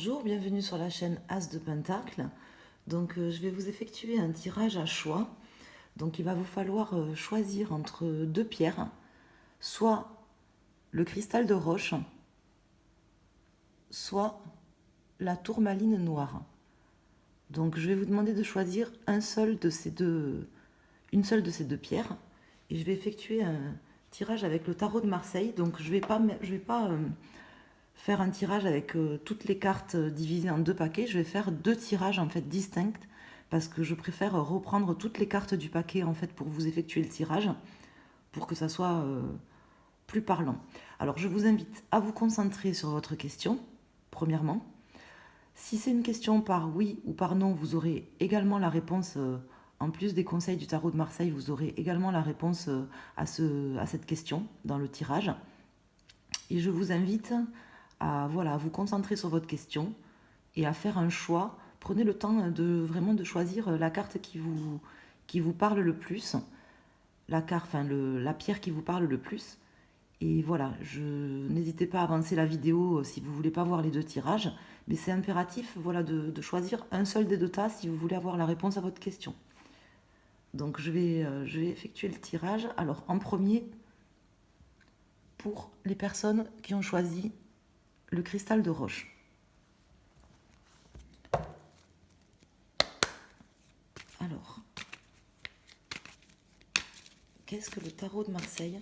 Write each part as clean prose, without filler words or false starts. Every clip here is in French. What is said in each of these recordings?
Bonjour, bienvenue sur la chaîne As de Pentacle. Donc je vais vous effectuer un tirage à choix. Donc il va vous falloir choisir entre deux pierres, soit le cristal de roche, soit la tourmaline noire. Donc je vais vous demander de choisir une seule de ces deux pierres et je vais effectuer un tirage avec le tarot de Marseille. Donc je vais pas faire un tirage avec toutes les cartes divisées en deux paquets. Je vais faire deux tirages en fait distincts parce que je préfère reprendre toutes les cartes du paquet en fait pour vous effectuer le tirage pour que ça soit plus parlant. Alors je vous invite à vous concentrer sur votre question, premièrement. Si c'est une question par oui ou par non, vous aurez également la réponse, en plus des conseils du tarot de Marseille, vous aurez également la réponse à cette question dans le tirage. Et je vous invite à vous concentrer sur votre question et à faire un choix. Prenez le temps de choisir la carte qui vous parle le plus, la pierre qui vous parle le plus. Et voilà, n'hésitez pas à avancer la vidéo si vous ne voulez pas voir les deux tirages, mais c'est impératif de choisir un seul des deux tas si vous voulez avoir la réponse à votre question. Donc je vais effectuer le tirage. Alors en premier, pour les personnes qui ont choisi le cristal de roche. Alors, qu'est-ce que le tarot de Marseille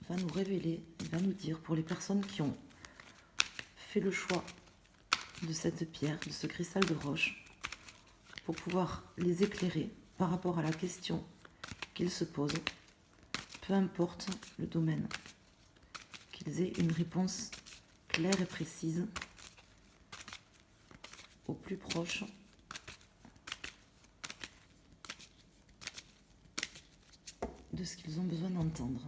va nous révéler, va nous dire pour les personnes qui ont fait le choix de cette pierre, de ce cristal de roche, pour pouvoir les éclairer par rapport à la question qu'ils se posent, peu importe le domaine, qu'ils aient une réponse claire et précise, au plus proche de ce qu'ils ont besoin d'entendre.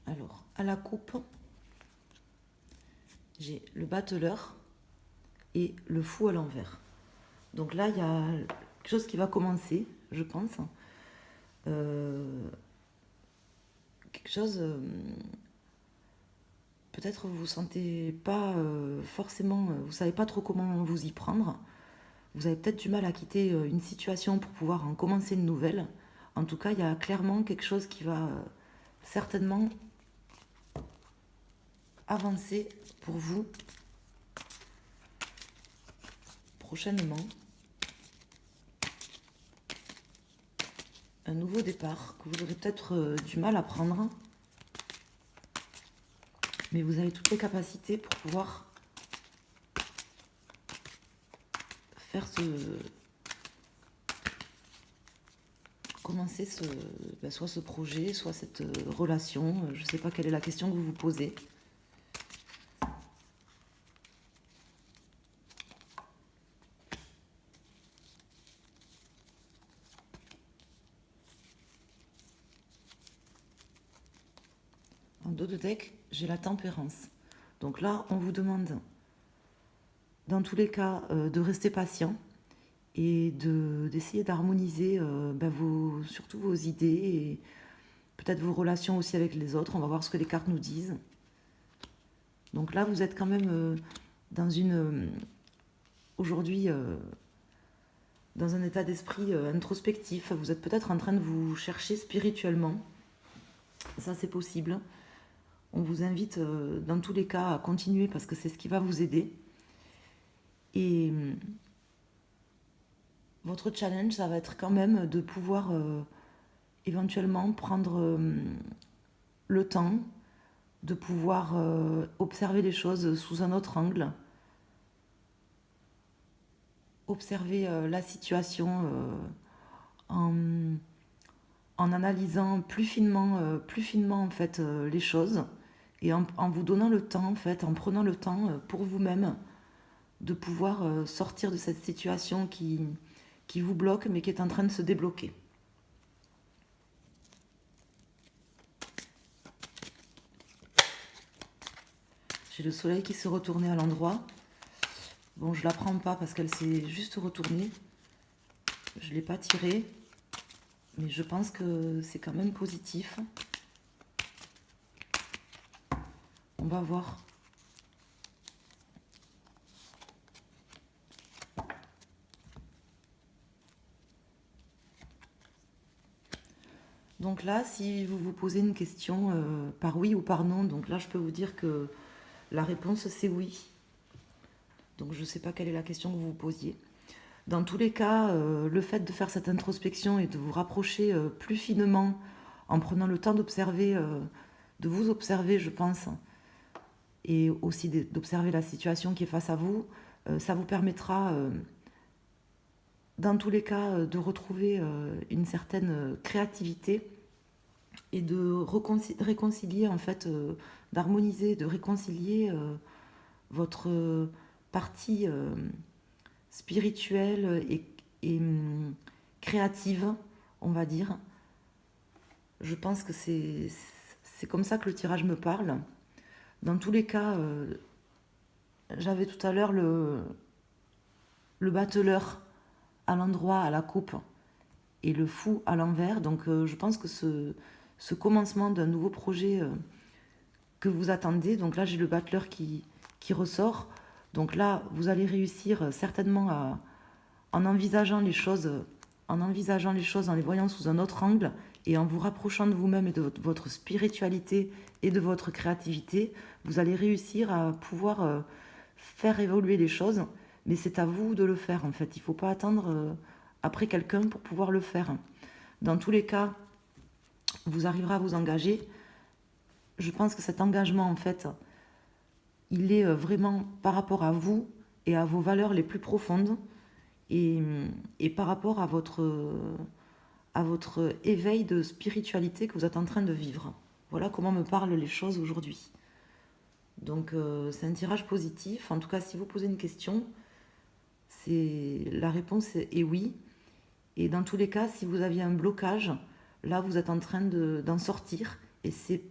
Alors, à la coupe, j'ai le battleur et le fou à l'envers. Donc là, il y a quelque chose qui va commencer, je pense. Quelque chose, peut-être vous ne sentez pas forcément, vous ne savez pas trop comment vous y prendre. Vous avez peut-être du mal à quitter une situation pour pouvoir en commencer une nouvelle. En tout cas, il y a clairement quelque chose qui va certainement avancer pour vous prochainement. Un nouveau départ que vous aurez peut-être du mal à prendre, mais vous avez toutes les capacités pour pouvoir faire commencer soit ce projet, soit cette relation. Je ne sais pas quelle est la question que vous vous posez. En dos de deck, j'ai la tempérance. Donc là, on vous demande, dans tous les cas, de rester patient et d'essayer d'harmoniser surtout vos idées et peut-être vos relations aussi avec les autres. On va voir ce que les cartes nous disent. Donc là, vous êtes quand même aujourd'hui dans un état d'esprit introspectif. Vous êtes peut-être en train de vous chercher spirituellement. Ça, c'est possible. On vous invite dans tous les cas à continuer parce que c'est ce qui va vous aider. Et votre challenge, ça va être quand même de pouvoir éventuellement prendre le temps de pouvoir observer les choses sous un autre angle, observer la situation en analysant plus finement en fait les choses et en vous donnant le temps en fait, en prenant le temps pour vous-même de pouvoir sortir de cette situation qui vous bloque, mais qui est en train de se débloquer. J'ai le soleil qui s'est retourné à l'endroit. Bon, je ne la prends pas parce qu'elle s'est juste retournée. Je ne l'ai pas tirée. Mais je pense que c'est quand même positif. On va voir. Donc là, si vous vous posez une question par oui ou par non, donc là, je peux vous dire que la réponse, c'est oui. Donc je ne sais pas quelle est la question que vous vous posiez. Dans tous les cas, le fait de faire cette introspection et de vous rapprocher plus finement en prenant le temps d'observer, de vous observer, je pense, et aussi d'observer la situation qui est face à vous, ça vous permettra, dans tous les cas, de retrouver une certaine créativité et de réconcilier, en fait, d'harmoniser, de réconcilier votre partie spirituelle et créative, on va dire. Je pense que c'est comme ça que le tirage me parle. Dans tous les cas, j'avais tout à l'heure le battleur à l'endroit, à la coupe, et le fou à l'envers. Donc je pense que ce commencement d'un nouveau projet que vous attendez, donc là j'ai le battleur qui ressort. Donc là, vous allez réussir certainement en envisageant les choses, en les voyant sous un autre angle et en vous rapprochant de vous-même et de votre spiritualité et de votre créativité, vous allez réussir à pouvoir faire évoluer les choses. Mais c'est à vous de le faire en fait. Il ne faut pas attendre après quelqu'un pour pouvoir le faire. Dans tous les cas, vous arriverez à vous engager. Je pense que cet engagement en fait, il est vraiment par rapport à vous et à vos valeurs les plus profondes et par rapport à votre éveil de spiritualité que vous êtes en train de vivre. Voilà comment me parlent les choses aujourd'hui. Donc c'est un tirage positif. En tout cas, si vous posez une question, la réponse est oui. Et dans tous les cas, si vous aviez un blocage, là vous êtes en train d'en sortir. Et c'est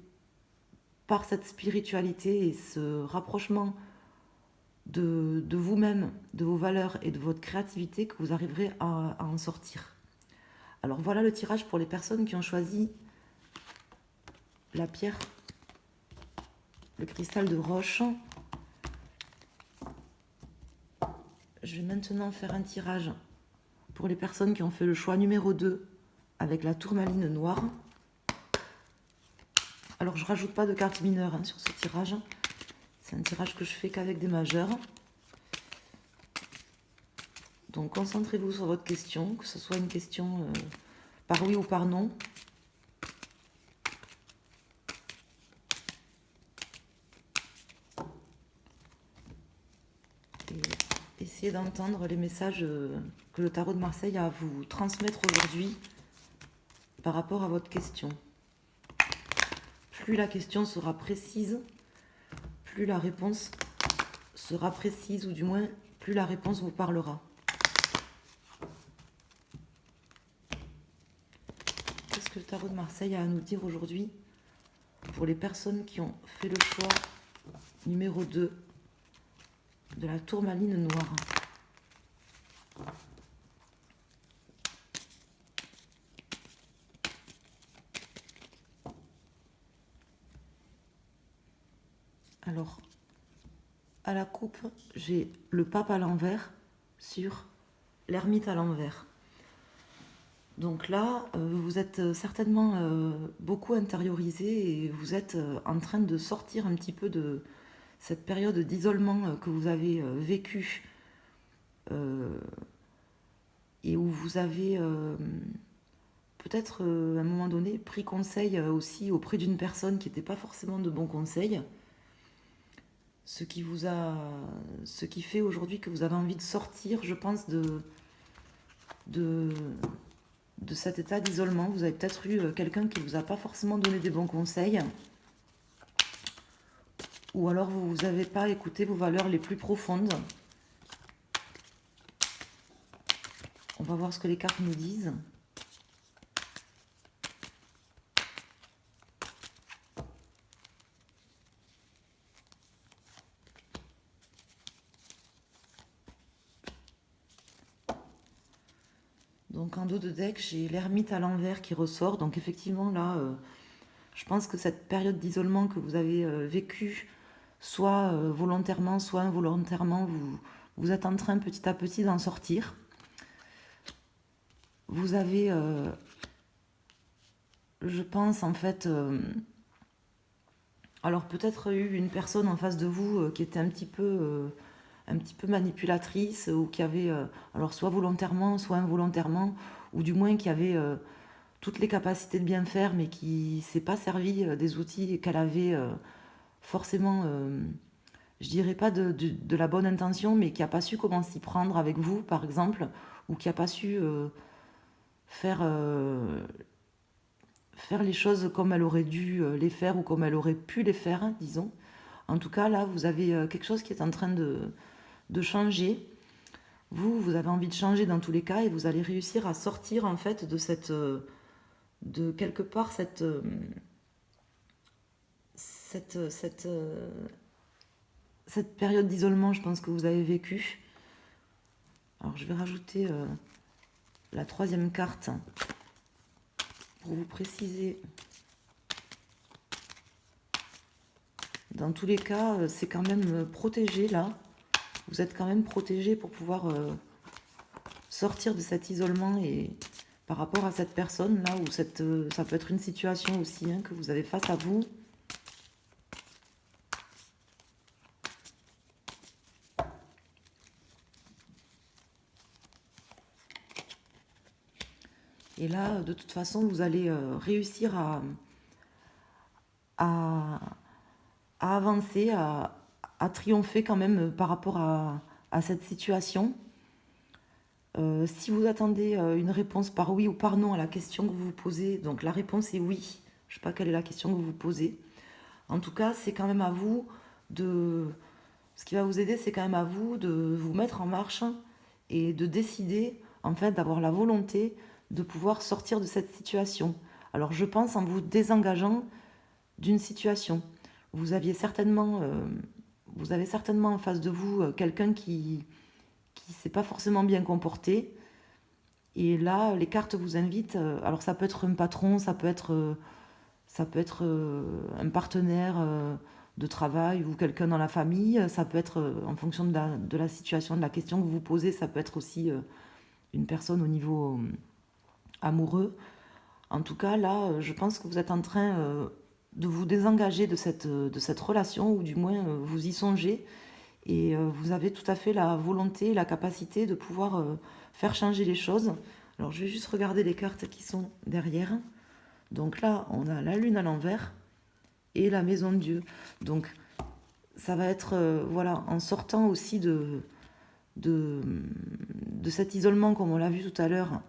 par cette spiritualité et ce rapprochement de vous-même, de vos valeurs et de votre créativité que vous arriverez à en sortir. Alors voilà le tirage pour les personnes qui ont choisi la pierre, le cristal de roche. Je vais maintenant faire un tirage pour les personnes qui ont fait le choix numéro 2 avec la tourmaline noire. Alors je ne rajoute pas de carte mineure sur ce tirage. C'est un tirage que je fais qu'avec des majeurs. Donc concentrez-vous sur votre question, que ce soit une question par oui ou par non. Et essayez d'entendre les messages que le tarot de Marseille a à vous transmettre aujourd'hui par rapport à votre question. Plus la question sera précise, plus la réponse sera précise, ou du moins, plus la réponse vous parlera. Qu'est-ce que le tarot de Marseille a à nous dire aujourd'hui pour les personnes qui ont fait le choix numéro 2 de la tourmaline noire? Alors, à la coupe, j'ai le pape à l'envers sur l'ermite à l'envers. Donc là, vous êtes certainement beaucoup intériorisé et vous êtes en train de sortir un petit peu de cette période d'isolement que vous avez vécue et où vous avez peut-être à un moment donné pris conseil aussi auprès d'une personne qui n'était pas forcément de bons conseils. Ce qui fait aujourd'hui que vous avez envie de sortir, je pense, de cet état d'isolement. Vous avez peut-être eu quelqu'un qui ne vous a pas forcément donné des bons conseils, ou alors vous n'avez pas écouté vos valeurs les plus profondes, On va voir ce que les cartes nous disent. Donc en dos de deck, j'ai l'ermite à l'envers qui ressort. Donc effectivement là, je pense que cette période d'isolement que vous avez vécue, soit volontairement, soit involontairement, vous êtes en train petit à petit d'en sortir. Vous avez, je pense en fait, alors peut-être eu une personne en face de vous qui était un petit peu manipulatrice ou qui avait, alors soit volontairement, soit involontairement, ou du moins qui avait toutes les capacités de bien faire, mais qui s'est pas servi des outils qu'elle avait forcément, je dirais pas de la bonne intention, mais qui a pas su comment s'y prendre avec vous, par exemple, ou qui a pas su faire, faire les choses comme elle aurait dû les faire ou comme elle aurait pu les faire, hein, disons. En tout cas, là, vous avez quelque chose qui est en train de changer. Vous avez envie de changer dans tous les cas et vous allez réussir à sortir en fait de cette, de quelque part cette période d'isolement, je pense que vous avez vécu. Alors je vais rajouter la troisième carte pour vous préciser. Dans tous les cas, c'est quand même protégé là. Vous êtes quand même protégé pour pouvoir sortir de cet isolement et par rapport à cette personne là, ou cette, ça peut être une situation aussi hein, que vous avez face à vous. Et là, de toute façon, vous allez réussir à avancer, à triompher quand même par rapport à cette situation. Si vous attendez une réponse par oui ou par non à la question que vous vous posez, donc la réponse est oui. Je ne sais pas quelle est la question que vous vous posez. En tout cas, c'est quand même à vous de... Ce qui va vous aider, c'est quand même à vous de vous mettre en marche et de décider, en fait, d'avoir la volonté de pouvoir sortir de cette situation. Alors, je pense en vous désengageant d'une situation. Vous avez certainement en face de vous quelqu'un qui s'est pas forcément bien comporté. Et là, les cartes vous invitent. Alors, ça peut être un patron, ça peut être un partenaire de travail ou quelqu'un dans la famille. Ça peut être, en fonction de la situation, de la question que vous vous posez, ça peut être aussi une personne au niveau amoureux. En tout cas, là, je pense que vous êtes en train de vous désengager de cette relation, ou du moins vous y songez. Et vous avez tout à fait la volonté, la capacité de pouvoir faire changer les choses. Alors, je vais juste regarder les cartes qui sont derrière. Donc là, on a la lune à l'envers et la maison de Dieu. Donc, ça va être, voilà, en sortant aussi de cet isolement, comme on l'a vu tout à l'heure,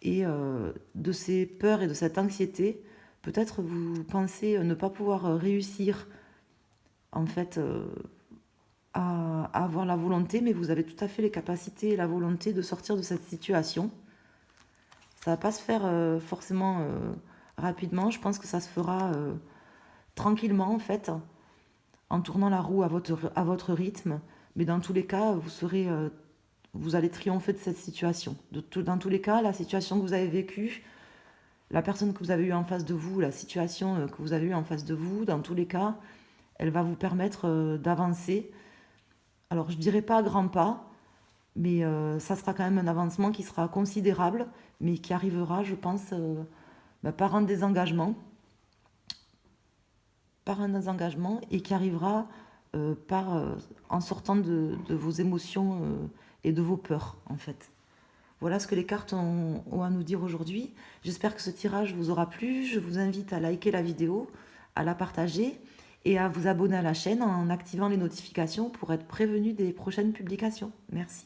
et de ces peurs et de cette anxiété, peut-être vous pensez ne pas pouvoir réussir, en fait, à avoir la volonté, mais vous avez tout à fait les capacités et la volonté de sortir de cette situation. Ça va pas se faire forcément rapidement. Je pense que ça se fera tranquillement, en fait, en tournant la roue à votre rythme. Mais dans tous les cas, vous allez triompher de cette situation. Dans tous les cas, la situation que vous avez vécue, la personne que vous avez eue en face de vous, la situation que vous avez eue en face de vous, dans tous les cas, elle va vous permettre d'avancer. Alors, je dirais pas à grands pas, mais ça sera quand même un avancement qui sera considérable, mais qui arrivera, je pense, par un désengagement. Par un désengagement et qui arrivera en sortant de vos émotions et de vos peurs, en fait. Voilà ce que les cartes ont à nous dire aujourd'hui. J'espère que ce tirage vous aura plu. Je vous invite à liker la vidéo, à la partager et à vous abonner à la chaîne en activant les notifications pour être prévenu des prochaines publications. Merci.